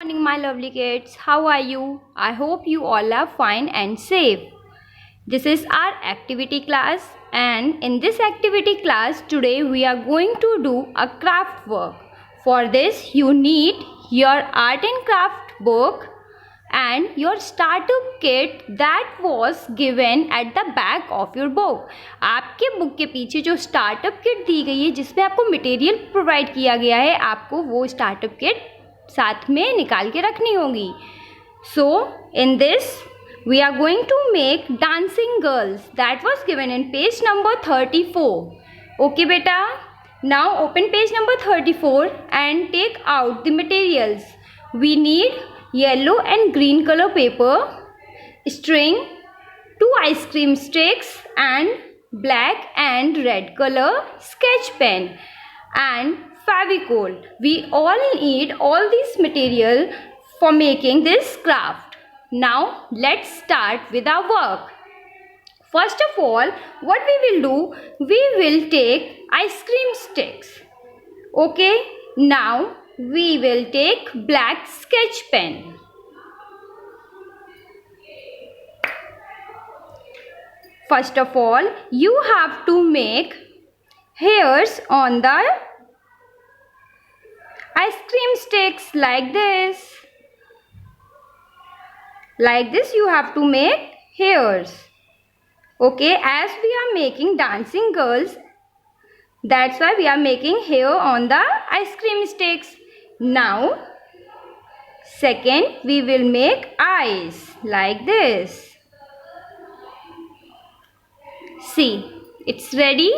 Morning, my lovely kids. How are you? I hope you all are fine and safe. This is our activity class, and in this activity class today we are going to do a craft work. For this you need your art and craft book and your startup kit that was given at the back of your book. आपके book के पीछे जो startup kit दी गई है जिसमें आपको material provide किया गया है, आपको वो स्टार्टअप किट साथ में निकाल के रखनी होगी. So in this we are going to make dancing girls that was given in page number 34. Okay beta, now open page number 34 and take out the materials. We need yellow and green color paper, string, 2 ice cream sticks and black and red color sketch pen and Fevicol. We all need all this material for making this craft. Now let's start with our work. First of all, what we will do, we will take ice cream sticks. Okay, now we will take black sketch pen. First of all, you have to make hairs on the ice cream sticks like this. Like this you have to make hairs. Okay, as we are making dancing girls, that's why we are making hair on the ice cream sticks. Now, second we will make eyes like this. See, it's ready,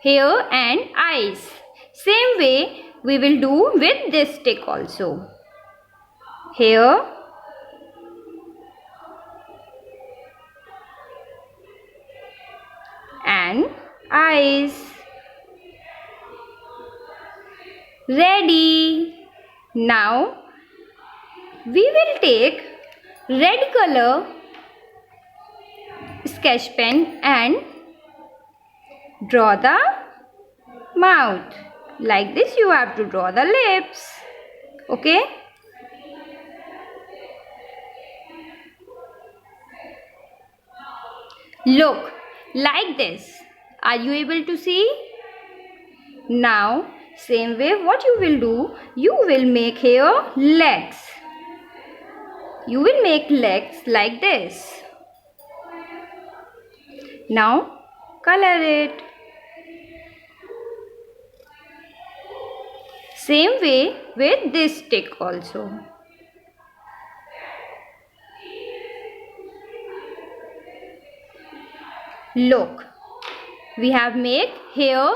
hair and eyes. Same way we will do with this stick also. Hair and eyes. Ready. Now we will take red color sketch pen and draw the mouth. Like this you have to draw the lips. Okay. Look, like this. Are you able to see? Now, same way what you will do, you will make here legs. You will make legs like this. Now, color it. Same way with this stick also. Look, we have made hair,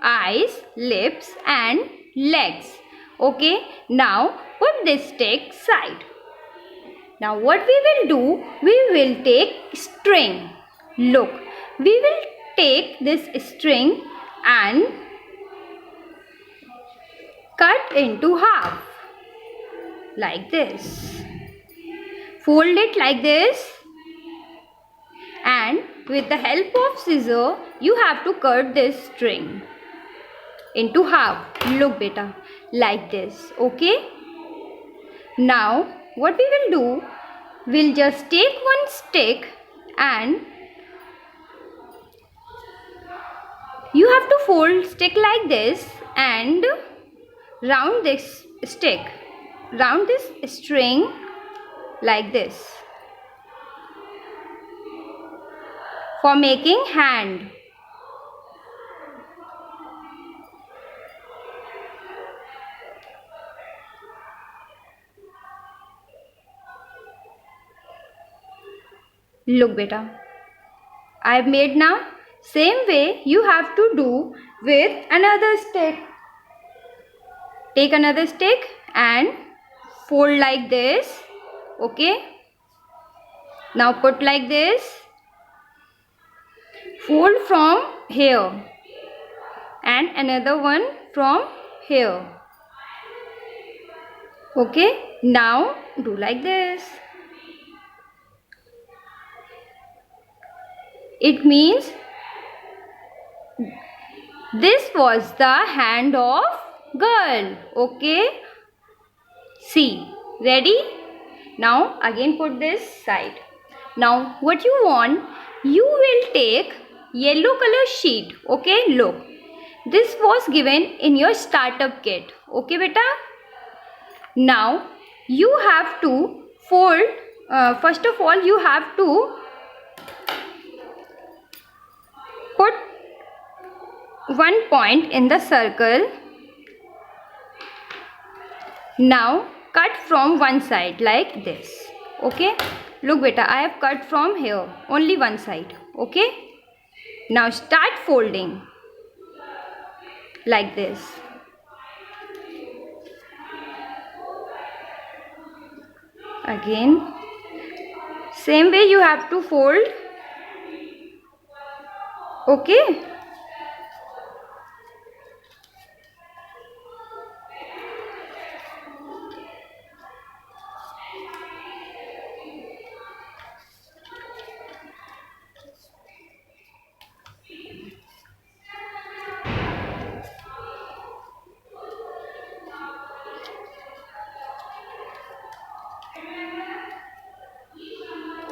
eyes, lips and legs. Okay, now put this stick side. Now what we will do, we will take string. Look, we will take this string and cut into half like this. Fold it like this and with the help of scissor you have to cut this string into half. Look beta, like this. Okay, now what we will do, we'll just take one stick and you have to fold stick like this and round this stick, round this string like this for making hand. Look beta, I have made now. Same way you have to do with another stick. Take another stick and fold like this. Okay, now put like this. Fold from here and another one from here. Okay, now do like this. It means this was the hand of girl. Okay, see, Ready? Now again put this side. Now what you want, you will take yellow color sheet. Okay, look, this was given in your startup kit. Okay beta. Now you have to fold, first of all you have to put one point in the circle. Now cut from one side like this. Okay, look beta, I have cut from here only one side. Okay, now start folding like this. Again same way you have to fold. Okay,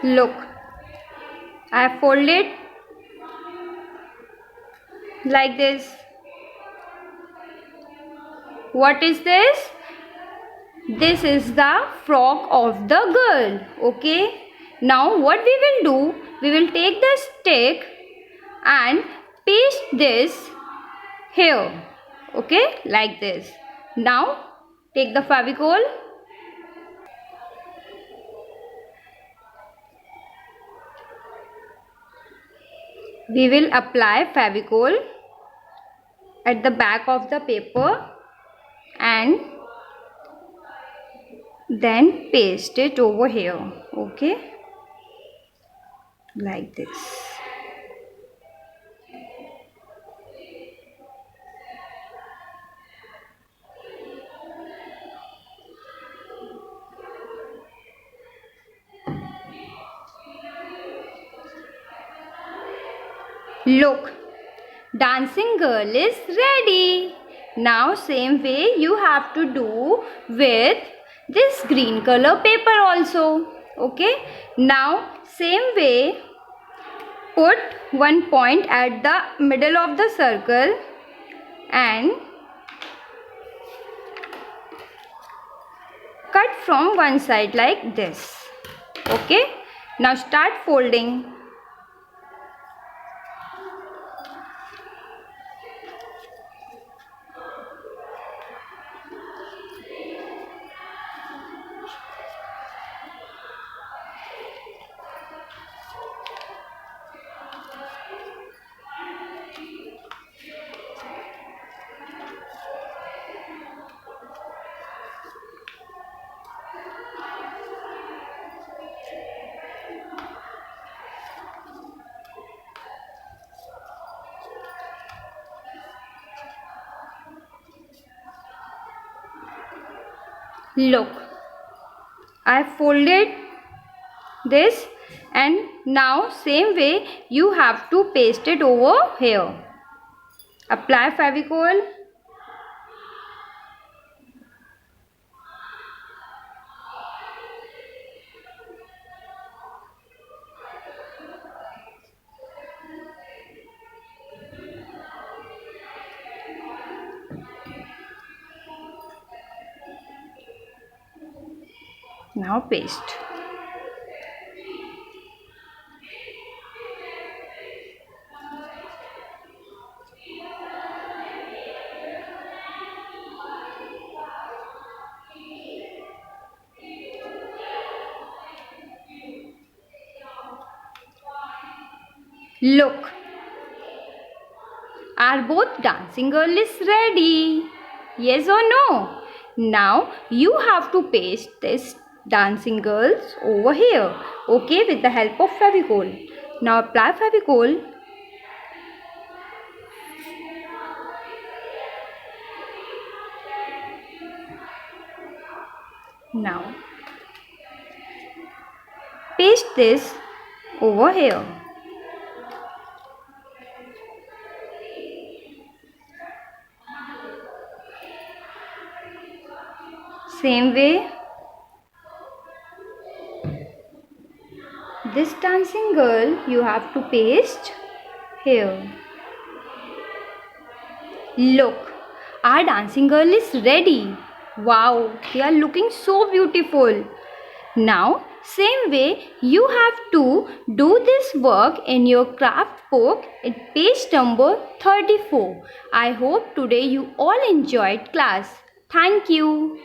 look, I have folded like this. What is this? This is the frock of the girl. Okay, now what we will do, we will take the stick and paste this here. Okay, like this. Now take the Fevicol. We will apply Fevicol at the back of the paper and then paste it over here. Okay, like this. Look, dancing girl is ready. Now same way you have to do with this green color paper also. Okay, now same way put one point at the middle of the circle and cut from one side like this. Okay, now start folding. Look, I folded this and now same way you have to paste it over here. Apply Fevicol. Now paste. Look, are both dancing girl is ready? Yes or no? Now you have to paste this dancing girls over here. Okay, with the help of Fevicol. Now apply Fevicol. Now paste this over here. Same way This dancing girl you have to paste here. Look, our dancing girl is ready. Wow, they are looking so beautiful. Now, same way you have to do this work in your craft book at page number 34. I hope today you all enjoyed class. Thank you.